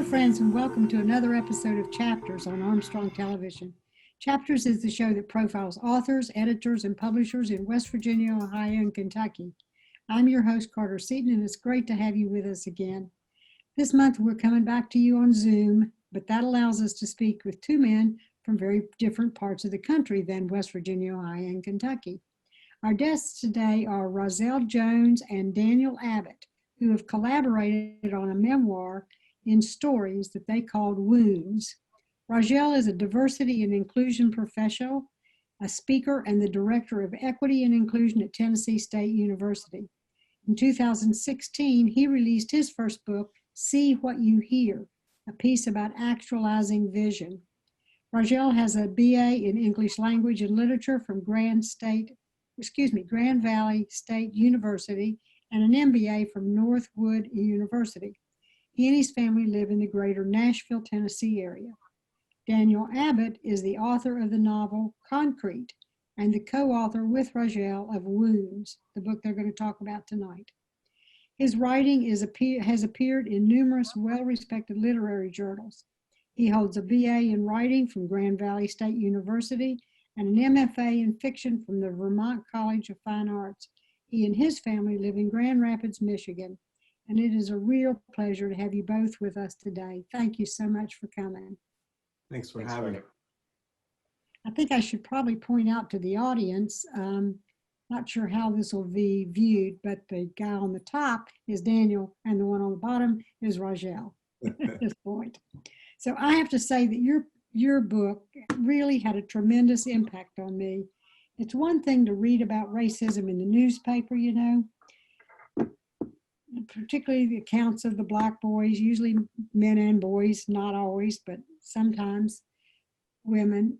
friends, and welcome to another episode of Chapters on Armstrong Television. Chapters is the show that profiles authors, editors, and publishers in West Virginia, Ohio, and Kentucky. I'm your host, Carter Seaton, and it's great to have you with us again. This month, we're coming back to you on Zoom, but that allows us to speak with two men from very different parts of the country than West Virginia, Ohio, and Kentucky. Our guests today are Razel Jones and Daniel Abbott, who have collaborated on a memoir in stories that they called Wounds. Razel is a diversity and inclusion professional, a speaker, and the director of equity and inclusion at Tennessee State University. In 2016, he released his first book, See What You Hear, a piece about actualizing vision. Razel has a BA in English Language and Literature from Grand Valley State University and an MBA from Northwood University. He and his family live in the greater Nashville, Tennessee area. Daniel Abbott is the author of the novel Concrete and the co-author with Razel of Wounds, the book they're going to talk about tonight. His writing has appeared in numerous well-respected literary journals. He holds a BA in writing from Grand Valley State University and an MFA in fiction from the Vermont College of Fine Arts. He and his family live in Grand Rapids, Michigan. And it is a real pleasure to have you both with us today. Thank you so much for coming. Thanks for having me. I think I should probably point out to the audience, not sure how this will be viewed, but the guy on the top is Daniel and the one on the bottom is Razel at this point. So I have to say that your book really had a tremendous impact on me. It's one thing to read about racism in the newspaper, you know, particularly the accounts of the Black boys, usually men and boys, not always, but sometimes women,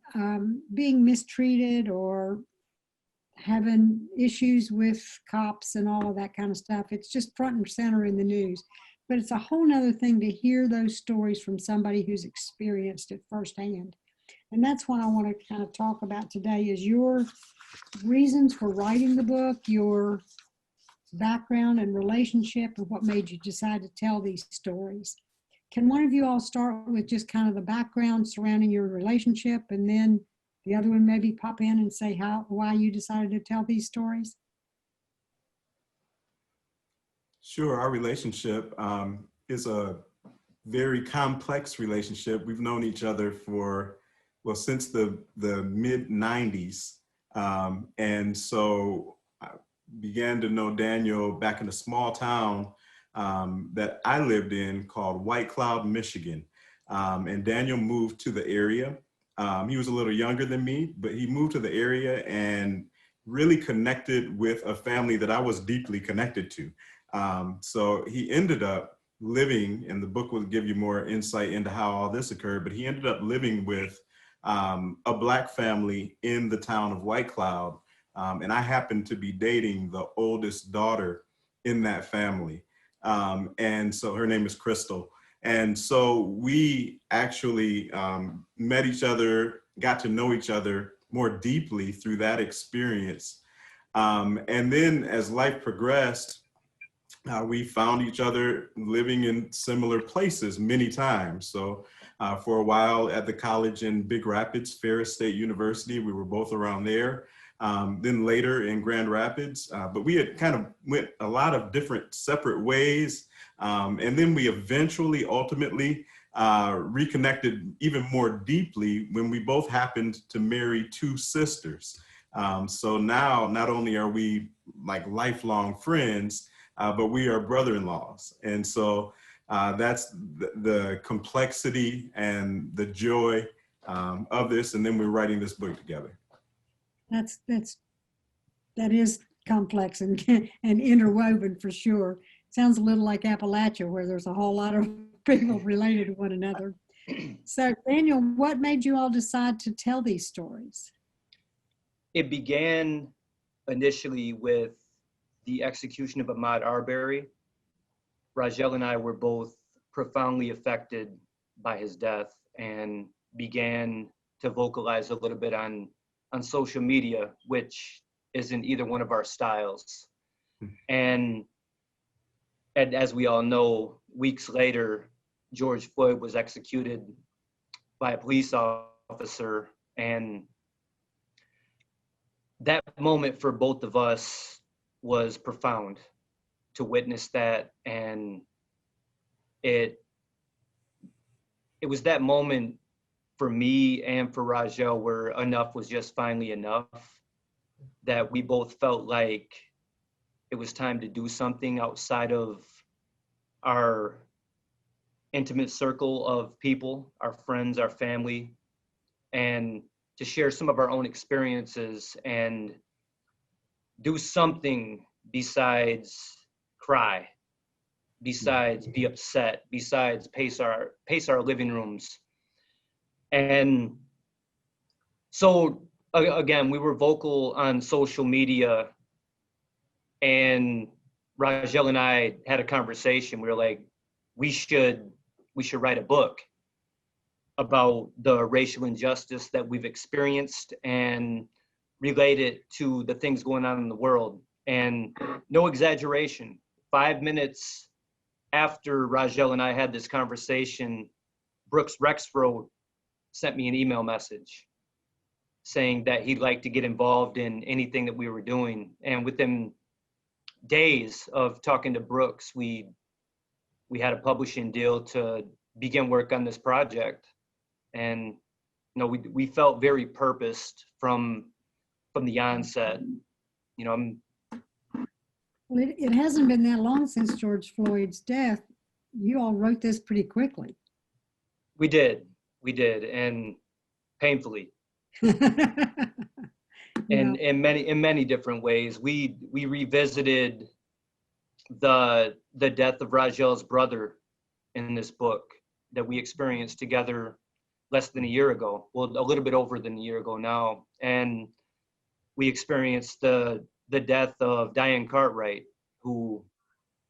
being mistreated or having issues with cops and all of that kind of stuff. It's just front and center in the news. But it's a whole nother thing to hear those stories from somebody who's experienced it firsthand. And that's what I want to kind of talk about today is your reasons for writing the book, your background and relationship, and what made you decide to tell these stories. Can one of you all start with just kind of the background surrounding your relationship, and then the other one maybe pop in and say why you decided to tell these stories? Sure, our relationship is a very complex relationship. We've known each other since the mid 90s. And so I began to know Daniel back in a small town that I lived in called White Cloud, Michigan. And Daniel moved to the area. He was a little younger than me, but he moved to the area and really connected with a family that I was deeply connected to. So he ended up living, and the book will give you more insight into how all this occurred, but he ended up living with a Black family in the town of White Cloud. And I happened to be dating the oldest daughter in that family. And so her name is Crystal. And so we actually met each other, got to know each other more deeply through that experience. And then as life progressed, we found each other living in similar places many times. So for a while at the college in Big Rapids, Ferris State University, we were both around there. Then later in Grand Rapids, but we had kind of went a lot of different separate ways. And then we ultimately reconnected even more deeply when we both happened to marry two sisters. So now not only are we like lifelong friends, but we are brother-in-laws. And so that's the complexity and the joy of this. And then we're writing this book together. That is complex and interwoven for sure. Sounds a little like Appalachia, where there's a whole lot of people related to one another. So Daniel, what made you all decide to tell these stories? It began initially with the execution of Ahmaud Arbery. Razel and I were both profoundly affected by his death and began to vocalize a little bit on social media, which isn't either one of our styles. And as we all know, weeks later, George Floyd was executed by a police officer. And that moment for both of us was profound, to witness that. And it was that moment for me and for Razel where enough was just finally enough, that we both felt like it was time to do something outside of our intimate circle of people, our friends, our family, and to share some of our own experiences and do something besides cry, besides be upset, besides pace our living rooms. And so again, we were vocal on social media, and Razel and I had a conversation. We were like, we should write a book about the racial injustice that we've experienced and relate it to the things going on in the world. And no exaggeration, 5 minutes after Razel and I had this conversation, Brooks Rexroad sent me an email message saying that he'd like to get involved in anything that we were doing. And within days of talking to Brooks, we had a publishing deal to begin work on this project. And we felt very purposed from the onset. Well, it hasn't been that long since George Floyd's death. You all wrote this pretty quickly. We did, and painfully. And in many different ways. We revisited the death of Razel's brother in this book that we experienced together less than a year ago. Well, a little bit over than a year ago now. And we experienced the death of Diane Cartwright, who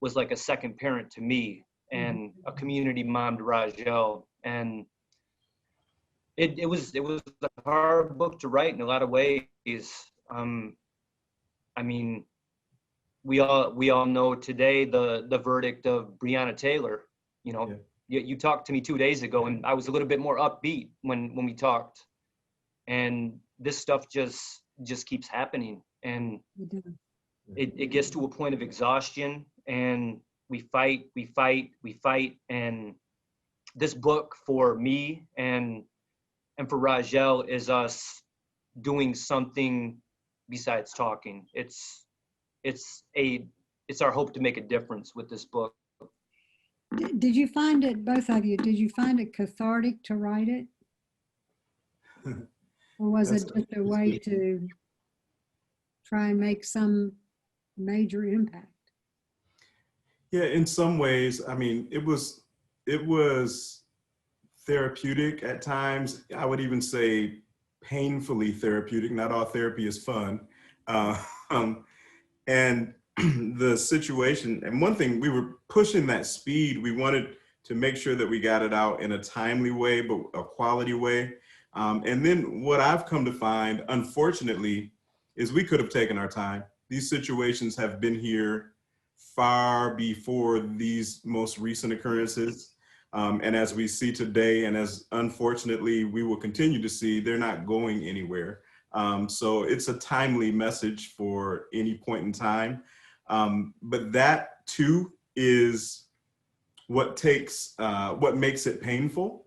was like a second parent to me and a community mom to Razel. And it was a hard book to write in a lot of ways. I mean, we all know today the verdict of Breonna Taylor. You talked to me 2 days ago, and I was a little bit more upbeat when we talked. And this stuff just keeps happening, and it gets to a point of exhaustion, and we fight. And this book for me and for Razel is us doing something besides talking. It's our hope to make a difference with this book. Did you find it, both of you, did you find it cathartic to write it? Or was it just a way to try and make some major impact? Yeah, in some ways, I mean, it was therapeutic at times. I would even say painfully therapeutic. Not all therapy is fun. And the situation, and one thing, we were pushing that speed. We wanted to make sure that we got it out in a timely way, but a quality way. And then what I've come to find, unfortunately, is we could have taken our time. These situations have been here far before these most recent occurrences. And as we see today, and as unfortunately we will continue to see, they're not going anywhere. So it's a timely message for any point in time. But that too is what makes it painful.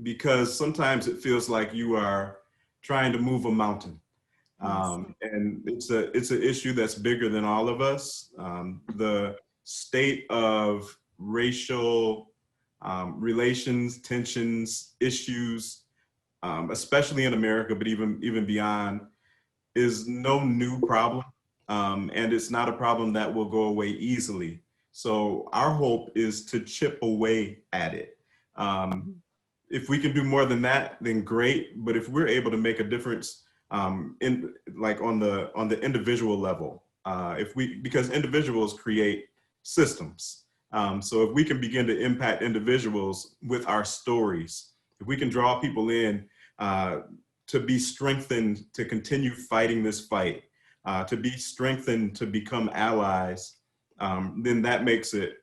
Because sometimes it feels like you are trying to move a mountain. And it's an issue that's bigger than all of us. The state of racial relations, tensions, issues, especially in America, but even beyond, is no new problem. And it's not a problem that will go away easily. So our hope is to chip away at it. If we can do more than that, then great. But if we're able to make a difference on the individual level, because individuals create systems. So if we can begin to impact individuals with our stories, if we can draw people in to be strengthened to continue fighting this fight, to be strengthened to become allies, then that makes it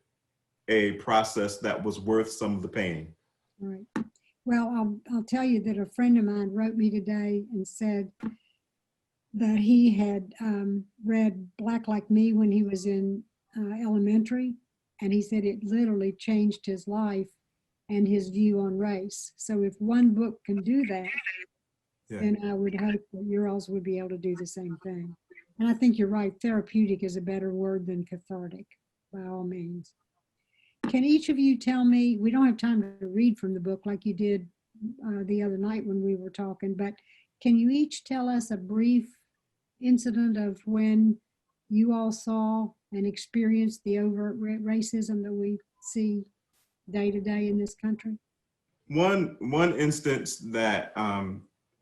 a process that was worth some of the pain. All right. Well, I'll tell you that a friend of mine wrote me today and said that he had read Black Like Me when he was in elementary, and he said it literally changed his life and his view on race. So if one book can do that, then I would hope that yours would be able to do the same thing. And I think you're right, therapeutic is a better word than cathartic, by all means. Can each of you tell me, we don't have time to read from the book like you did the other night when we were talking, but can you each tell us a brief incident of when you all saw and experienced the overt racism that we see day to day in this country? One instance that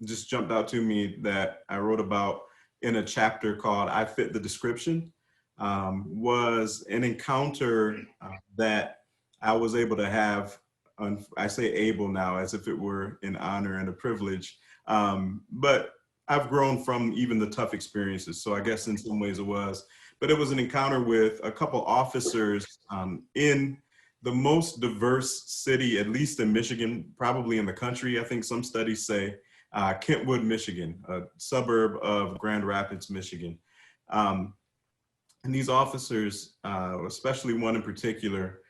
just jumped out to me that I wrote about in a chapter called "I Fit the Description" was an encounter that I was able to have. I say able now as if it were an honor and a privilege, but I've grown from even the tough experiences. So I guess in some ways it was, but it was an encounter with a couple officers in the most diverse city, at least in Michigan, probably in the country. I think some studies say Kentwood, Michigan, a suburb of Grand Rapids, Michigan. And these officers, especially one in particular,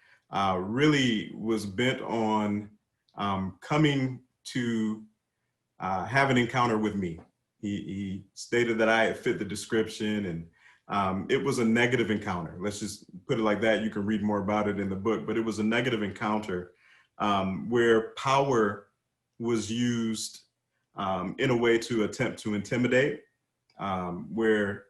really was bent on coming to have an encounter with me. He stated that I had fit the description, and it was a negative encounter. Let's just put it like that. You can read more about it in the book, but it was a negative encounter where power was used in a way to attempt to intimidate, where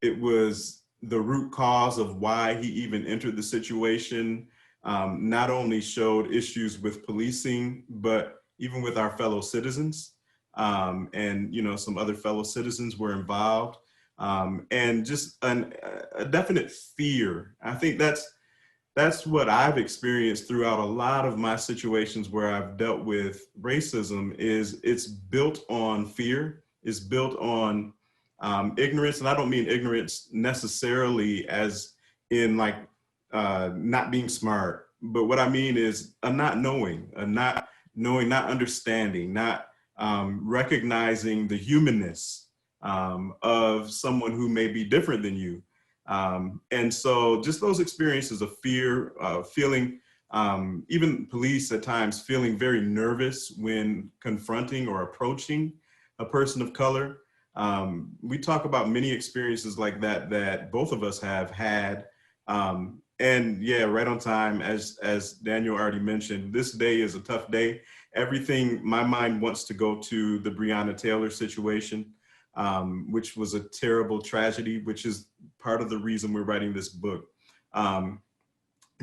it was the root cause of why he even entered the situation, not only showed issues with policing, but even with our fellow citizens. And, you know, some other fellow citizens were involved, and just a definite fear. I think that's what I've experienced throughout a lot of my situations where I've dealt with racism. Is it's built on fear, it's built on ignorance. And I don't mean ignorance necessarily as in like not being smart, but what I mean is a not knowing, not understanding, not recognizing the humanness of someone who may be different than you. And so just those experiences of fear, feeling, even police at times feeling very nervous when confronting or approaching a person of color. We talk about many experiences like that that both of us have had. And yeah, right on time, as Daniel already mentioned, this day is a tough day. Everything, my mind wants to go to the Breonna Taylor situation, which was a terrible tragedy, which is part of the reason we're writing this book. And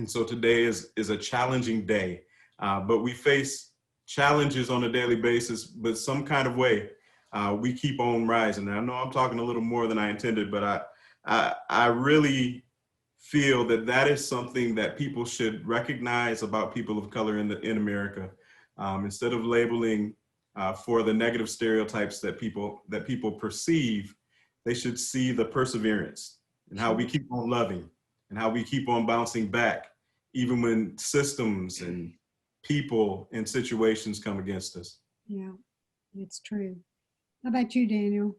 so today is a challenging day, but we face challenges on a daily basis, but some kind of way we keep on rising. And I know I'm talking a little more than I intended, but I really feel that is something that people should recognize about people of color in America. Instead of labeling for the negative stereotypes that people perceive, they should see the perseverance and how we keep on loving and how we keep on bouncing back, even when systems and people and situations come against us. Yeah, it's true. How about you, Daniel?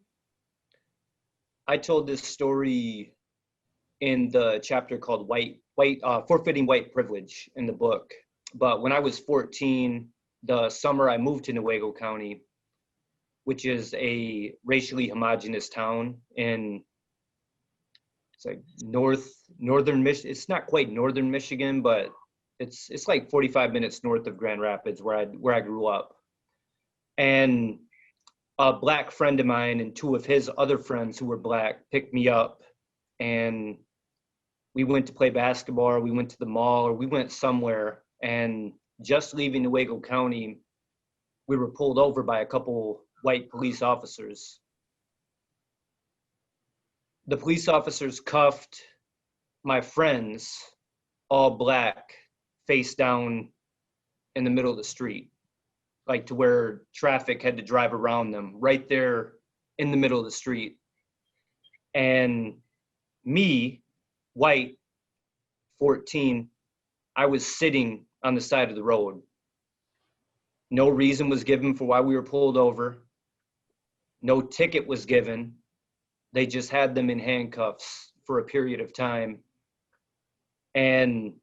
I told this story in the chapter called Forfeiting White Privilege in the book. But when I was 14, the summer I moved to Newaygo County, which is a racially homogenous town in, it's like northern Michigan. It's not quite northern Michigan, but it's like 45 minutes north of Grand Rapids, where I grew up. And a Black friend of mine and two of his other friends who were Black picked me up, and we went to play basketball, or we went to the mall, or we went somewhere. And just leaving Newaygo County, we were pulled over by a couple white police officers. The police officers cuffed my friends, all Black, face down in the middle of the street, like to where traffic had to drive around them, right there in the middle of the street. And me, white, 14, I was sitting on the side of the road. No reason was given for why we were pulled over. No ticket was given. They just had them in handcuffs for a period of time. And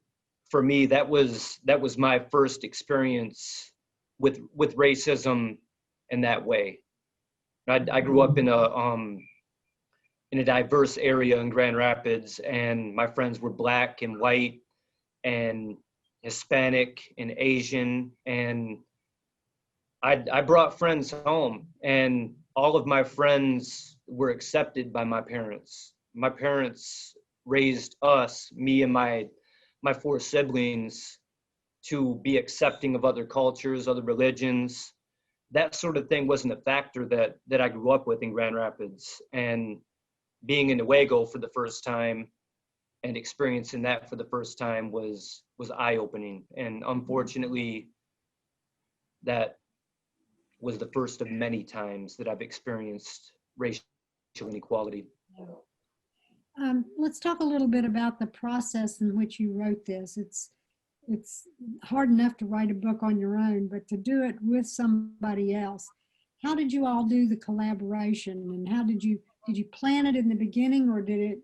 for me, that was my first experience with racism in that way. I grew up in a diverse area in Grand Rapids, and my friends were Black and white and Hispanic and Asian, and I brought friends home, and all of my friends were accepted by my parents. My parents raised us, me and my four siblings, to be accepting of other cultures, other religions. That sort of thing wasn't a factor that I grew up with in Grand Rapids. And being in Newaygo for the first time and experiencing that for the first time was eye-opening. And unfortunately, that was the first of many times that I've experienced racial inequality. Let's talk a little bit about the process in which you wrote this. It's hard enough to write a book on your own, but to do it with somebody else. How did you all do the collaboration, and how did you plan it in the beginning, or did it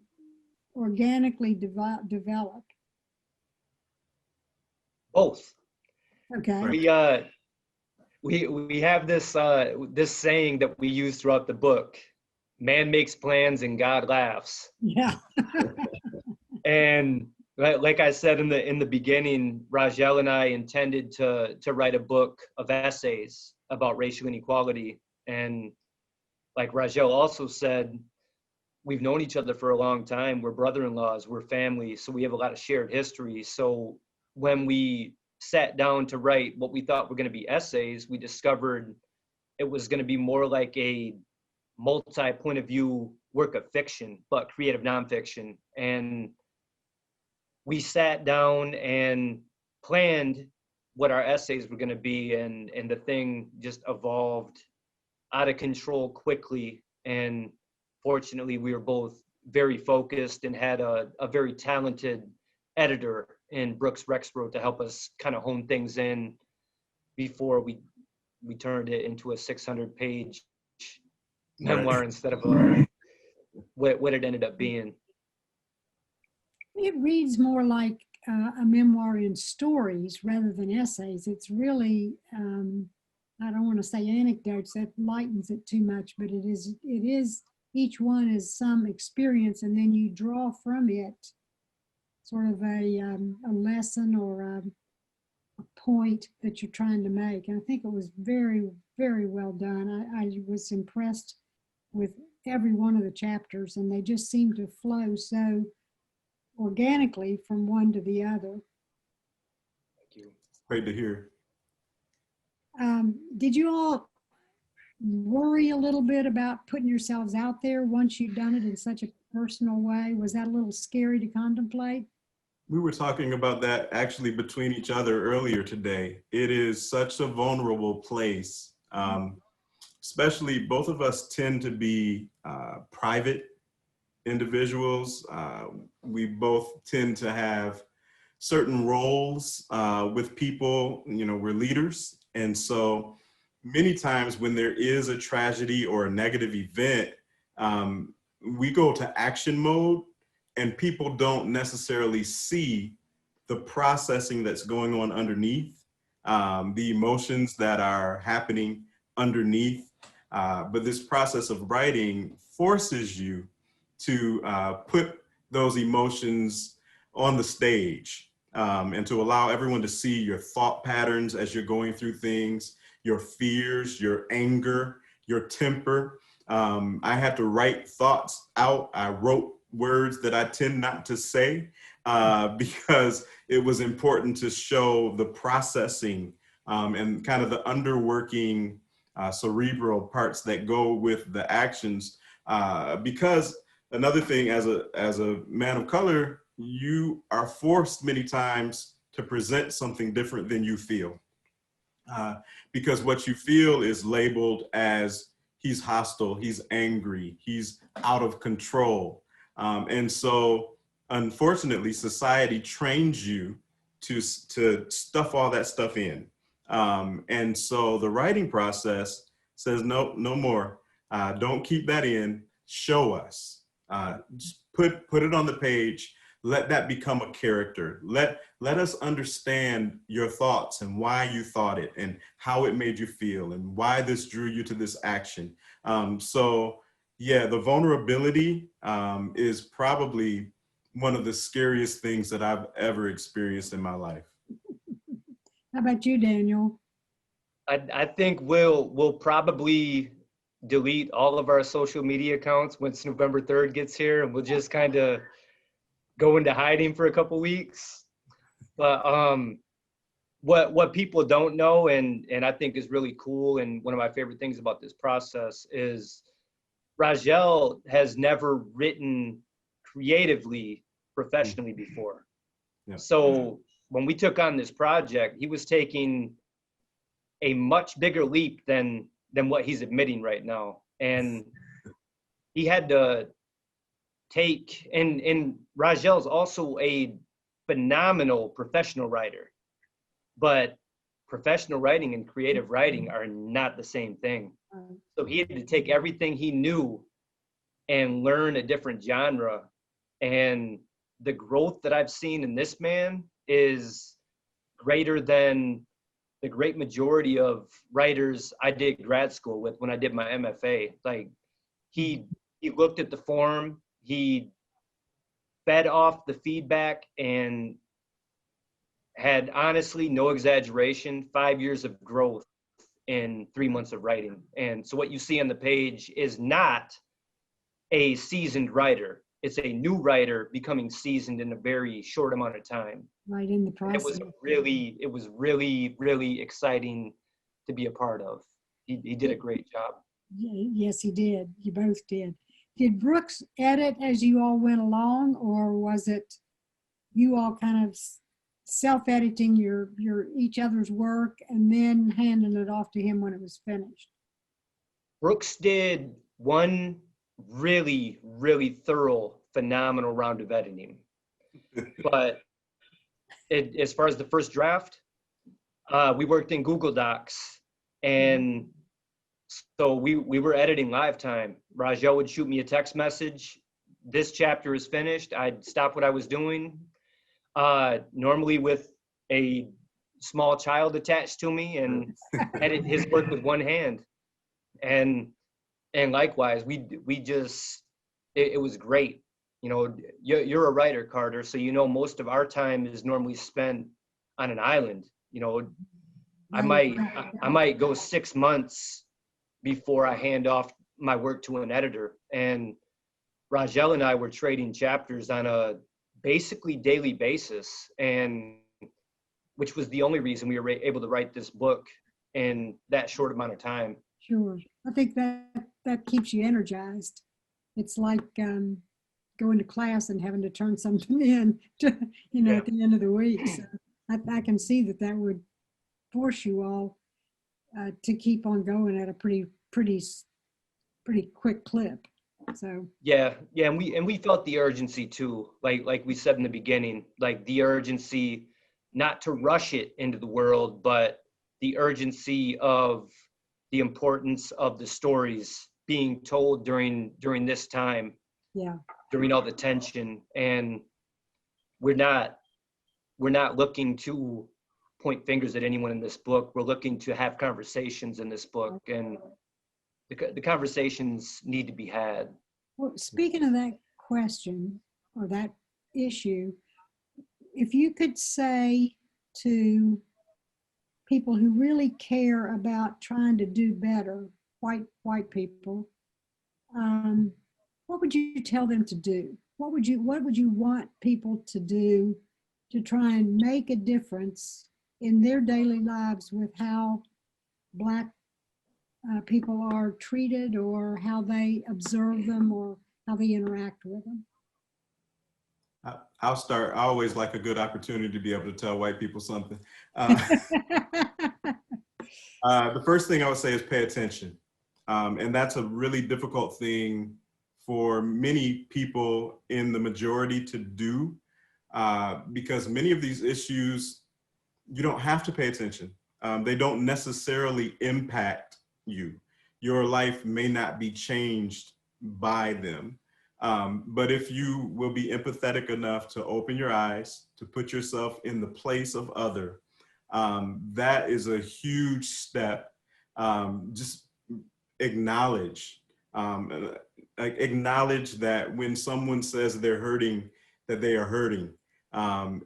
organically develop? Both. Okay. We have this saying that we use throughout the book: man makes plans and God laughs. Yeah. And like I said in the beginning, Razel and I intended to write a book of essays about racial inequality. And like Razel also said, we've known each other for a long time. We're brother-in-laws, we're family, so we have a lot of shared history. So when we sat down to write what we thought were going to be essays, we discovered it was going to be more like a multi-point of view work of fiction, but creative nonfiction. And we sat down and planned what our essays were going to be, and the thing just evolved out of control quickly. And fortunately, we were both very focused and had a very talented editor in Brooks Rexborough to help us kind of hone things in before we turned it into a 600-page memoir instead of what it ended up being. It reads more like a memoir in stories rather than essays. It's really, I don't want to say anecdotes, that lightens it too much, but it is, each one is some experience, and then you draw from it sort of a lesson or a point that you're trying to make. And I think it was very, very well done. I was impressed with every one of the chapters, and they just seemed to flow so organically from one to the other. Thank you. Great to hear. Did you all worry a little bit about putting yourselves out there once you've done it in such a personal way? Was that a little scary to contemplate? We were talking about that actually between each other earlier today. It is such a vulnerable place. Especially both of us tend to be private individuals. We both tend to have certain roles with people, you know, we're leaders. And so many times when there is a tragedy or a negative event, we go to action mode, and people don't necessarily see the processing that's going on underneath, the emotions that are happening underneath. But this process of writing forces you to put those emotions on the stage, and to allow everyone to see your thought patterns as you're going through things, your fears, your anger, your temper. I had to write thoughts out. I wrote words that I tend not to say because it was important to show the processing and kind of the underworking cerebral parts that go with the actions. Because another thing, as a man of color, you are forced many times to present something different than you feel. Because what you feel is labeled as he's hostile, he's angry, he's out of control. And so, unfortunately, society trains you to stuff all that stuff in. And so the writing process says, no more. Don't keep that in. Show us. Just put it on the page. Let that become a character. Let us understand your thoughts and why you thought it and how it made you feel and why this drew you to this action. So yeah, the vulnerability is probably one of the scariest things that I've ever experienced in my life. How about you, Daniel? I think we'll probably delete all of our social media accounts once November 3rd gets here, and we'll just kind of go into hiding for a couple weeks. But what people don't know, and I think is really cool, and one of my favorite things about this process is Razel has never written creatively, professionally before. Yeah. So when we took on this project, he was taking a much bigger leap than what he's admitting right now. And he had to take, and Razel's also a phenomenal professional writer, but professional writing and creative writing are not the same thing. So he had to take everything he knew and learn a different genre. And the growth that I've seen in this man is greater than the great majority of writers I did grad school with when I did my MFA. Like he looked at the form, he fed off the feedback, and had, honestly, no exaggeration, 5 years of growth in 3 months of writing. And so what you see on the page is not a seasoned writer. It's a new writer becoming seasoned in a very short amount of time. Right in the process. It was really, really exciting to be a part of. He did a great job. Yes, he did. You both did. Did Brooks edit as you all went along, or was it you all kind of self-editing your each other's work and then handing it off to him when it was finished? Brooks did one really, really thorough, phenomenal round of editing. But as far as the first draft, we worked in Google Docs, and so we were editing live time. Razel would shoot me a text message. This chapter is finished. I'd stop what I was doing, normally with a small child attached to me, and edit his work with one hand. And likewise, we just, it was great. You know, you're a writer, Carter, so you know most of our time is normally spent on an island. You know, I might go 6 months before I hand off my work to an editor. And Razel and I were trading chapters on a basically daily basis, and which was the only reason we were able to write this book in that short amount of time. Sure. I think that keeps you energized. It's like going to class and having to turn something in to, at the end of the week. So I can see that would force you all to keep on going at a pretty quick clip. So yeah, and we felt the urgency too, like we said in the beginning, like the urgency not to rush it into the world, but the urgency of the importance of the stories being told during this time. Yeah. During all the tension. And we're not looking to point fingers at anyone in this book. We're looking to have conversations in this book, and the conversations need to be had. Well, speaking of that question or that issue, if you could say to people who really care about trying to do better, white people, what would you tell them to do? What would you want people to do to try and make a difference in their daily lives with how Black people are treated, or how they observe them, or how they interact with them? I'll start. I always like a good opportunity to be able to tell white people something. The first thing I would say is pay attention. And that's a really difficult thing for many people in the majority to do. because many of these issues, you don't have to pay attention. They don't necessarily impact you. Your life may not be changed by them. But if you will be empathetic enough to open your eyes, to put yourself in the place of other, that is a huge step. Just acknowledge, acknowledge that when someone says they're hurting, that they are hurting.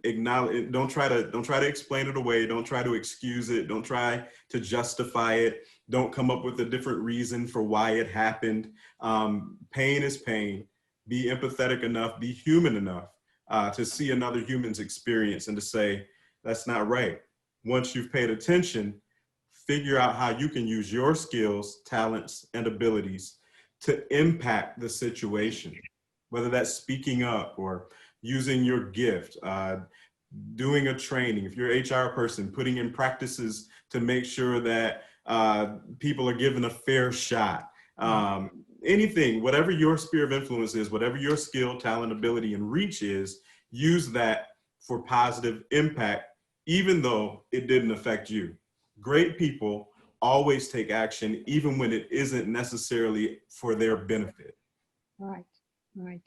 Acknowledge, don't try to explain it away. Don't try to excuse it. Don't try to justify it. Don't come up with a different reason for why it happened. Pain is pain. Be empathetic enough, be human enough to see another human's experience and to say, that's not right. Once you've paid attention, figure out how you can use your skills, talents, and abilities to impact the situation, whether that's speaking up or using your gift, doing a training. If you're an HR person, putting in practices to make sure that people are given a fair shot. Anything, whatever your sphere of influence is, whatever your skill, talent, ability, and reach is, use that for positive impact, even though it didn't affect you. Great people always take action, even when it isn't necessarily for their benefit. Right, right.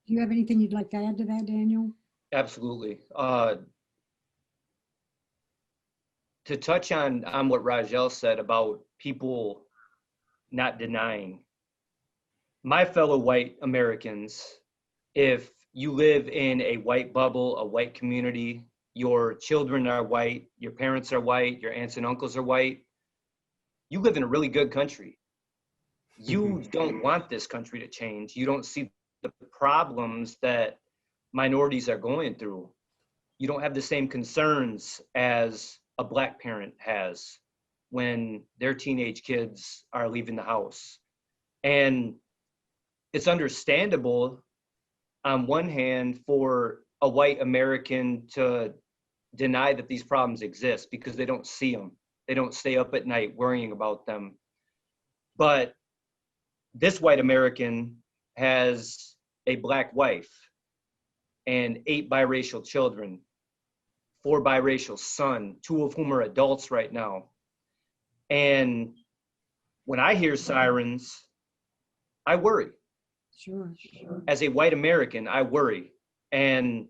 Do you have anything you'd like to add to that, Daniel? Absolutely. To touch on what Razel said about people not denying, my fellow white Americans, if you live in a white bubble, a white community, your children are white, your parents are white, your aunts and uncles are white, you live in a really good country. You don't want this country to change. You don't see the problems that minorities are going through. You don't have the same concerns as a Black parent has when their teenage kids are leaving the house. And it's understandable on one hand for a white American to deny that these problems exist because they don't see them. They don't stay up at night worrying about them. But this white American has a Black wife and 8 biracial children, 4 biracial sons, 2 of whom are adults right now. And when I hear sirens, I worry. Sure. As a white American, I worry. And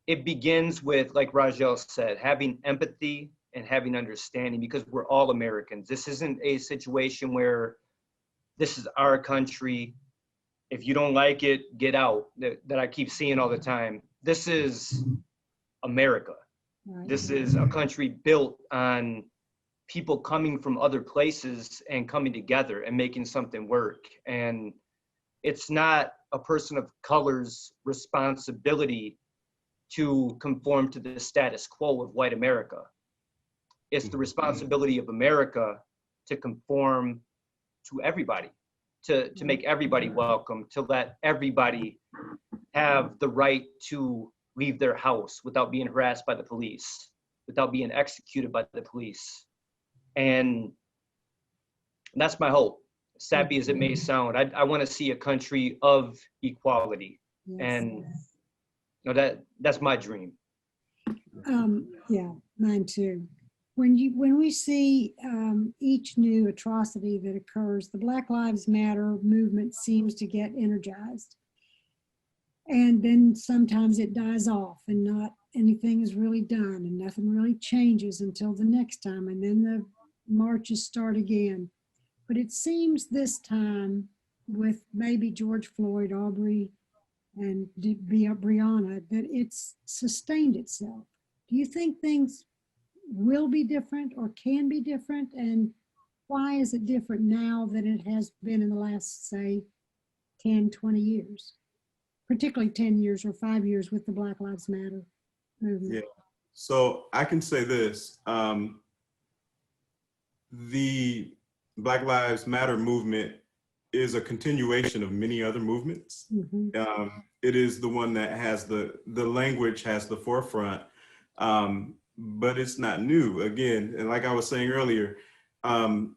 it begins with, like Razel said, having empathy and having understanding, because we're all Americans. This isn't a situation where this is our country. If you don't like it, get out, that I keep seeing all the time. This is America. Right. This is a country built on people coming from other places and coming together and making something work. And it's not a person of color's responsibility to conform to the status quo of white America. It's the responsibility of America to conform to everybody, to make everybody welcome, to let everybody have the right to leave their house without being harassed by the police, without being executed by the police. And that's my hope. Sappy as it may sound, I want to see a country of equality. Yes. And you know, that's my dream. Yeah, mine too. When we see each new atrocity that occurs, the Black Lives Matter movement seems to get energized. And then sometimes it dies off and not anything is really done and nothing really changes until the next time. And then the marches start again. But it seems this time with maybe George Floyd, Aubrey, and Breonna, that it's sustained itself. Do you think things will be different or can be different? And why is it different now than it has been in the last, say, 10, 20 years? Particularly 10 years or 5 years with the Black Lives Matter movement. Yeah. So I can say this, the Black Lives Matter movement is a continuation of many other movements. Mm-hmm. It is the one that has the language has the forefront, but it's not new. Again, and like I was saying earlier,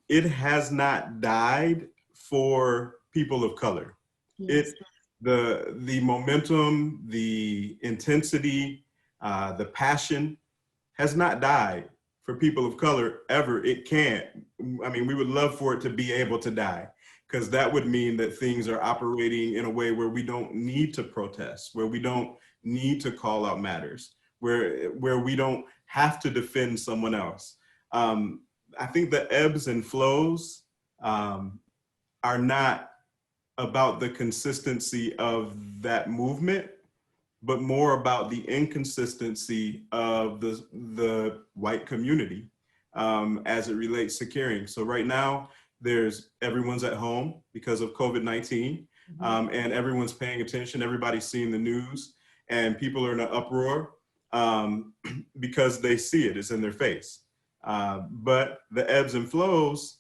it has not died for people of color. Yes. The momentum, the intensity, the passion has not died for people of color ever. It can't. I mean, we would love for it to be able to die, because that would mean that things are operating in a way where we don't need to protest, where we don't need to call out matters, where we don't have to defend someone else. I think the ebbs and flows are not about the consistency of that movement, but more about the inconsistency of the white community as it relates to caring. So right now, everyone's at home because of COVID-19, and everyone's paying attention. Everybody's seeing the news, and people are in an uproar because they see it. It's in their face. But the ebbs and flows,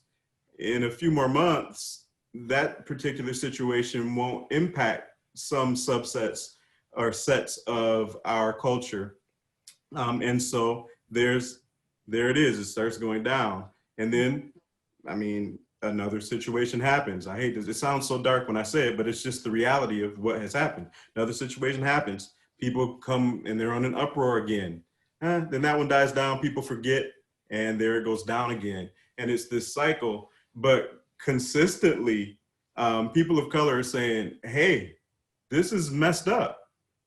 in a few more months, that particular situation won't impact some subsets or sets of our culture. And so there it is, it starts going down. And then, I mean, another situation happens. I hate this, it sounds so dark when I say it, but it's just the reality of what has happened. Another situation happens, people come and they're on an uproar again. Then that one dies down, people forget, and there it goes down again. And it's this cycle, but consistently, people of color are saying, hey, this is messed up.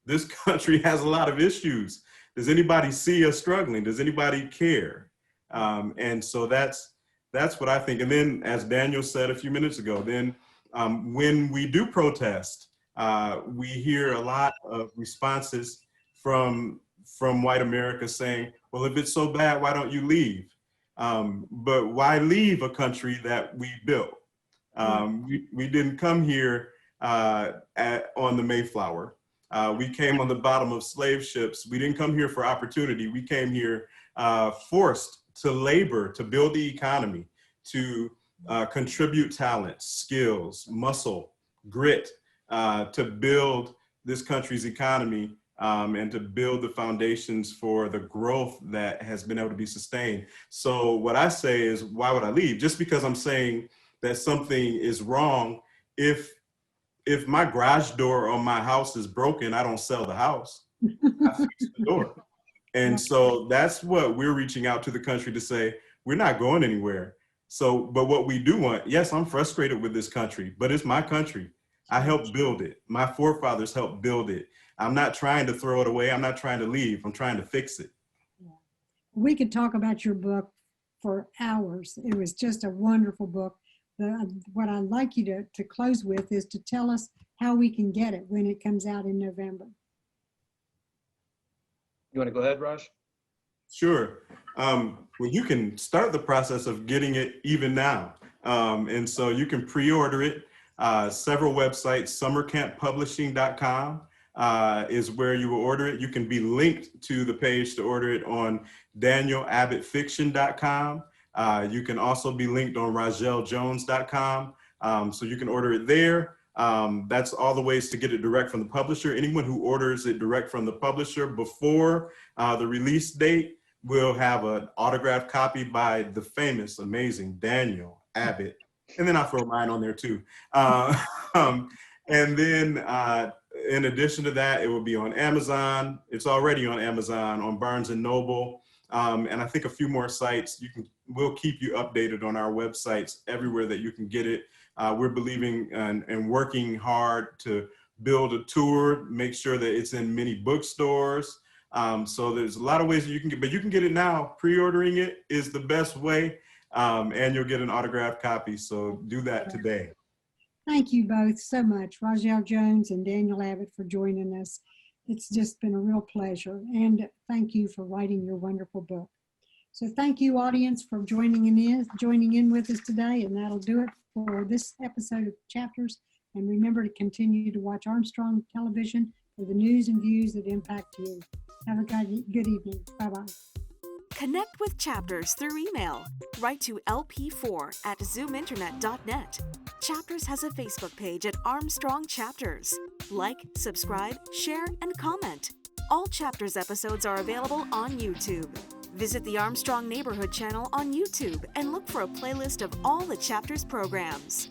This country has a lot of issues. Does anybody see us struggling? Does anybody care? And so that's what I think. And then, as Daniel said a few minutes ago, then when we do protest, we hear a lot of responses from white America saying, well, if it's so bad, why don't you leave? But why leave a country that we built? We didn't come here on the Mayflower. We came on the bottom of slave ships. We didn't come here for opportunity. We came here forced to labor, to build the economy, to contribute talent, skills, muscle, grit, to build this country's economy and to build the foundations for the growth that has been able to be sustained. So what I say is, why would I leave? Just because I'm saying that something is wrong, if my garage door on my house is broken, I don't sell the house, I fix the door. And so that's what we're reaching out to the country to say, we're not going anywhere. So, but what we do want, yes, I'm frustrated with this country, but it's my country. I helped build it. My forefathers helped build it. I'm not trying to throw it away. I'm not trying to leave. I'm trying to fix it. We could talk about your book for hours. It was just a wonderful book. What I'd like you to close with is to tell us how we can get it when it comes out in November. You want to go ahead, Raj? Sure. Well, you can start the process of getting it even now. And so you can pre-order it. Several websites, summercamppublishing.com is where you will order it. You can be linked to the page to order it on danielabbottfiction.com. You can also be linked on razeljones.com. So you can order it there. That's all the ways to get it direct from the publisher. Anyone who orders it direct from the publisher before the release date will have an autographed copy by the famous, amazing Daniel Abbott. And then I'll throw mine on there too. And then in addition to that, it will be on Amazon. It's already on Amazon, on Barnes and Noble. And I think a few more sites. We'll keep you updated on our websites everywhere that you can get it. We're believing and working hard to build a tour, make sure that it's in many bookstores. So there's a lot of ways that you can get, but you can get it now. Pre-ordering it is the best way, and you'll get an autographed copy. So do that today. Thank you both so much, Razel Jones and Daniel Abbott, for joining us. It's just been a real pleasure. And thank you for writing your wonderful book. So thank you, audience, for joining in with us today. And that'll do it for this episode of Chapters. And remember to continue to watch Armstrong Television for the news and views that impact you. Have a good evening. Bye-bye. Connect with Chapters through email. Write to lp4@zoominternet.net. Chapters has a Facebook page at Armstrong Chapters. Like, subscribe, share, and comment. All Chapters episodes are available on YouTube. Visit the Armstrong Neighborhood channel on YouTube and look for a playlist of all the Chapters programs.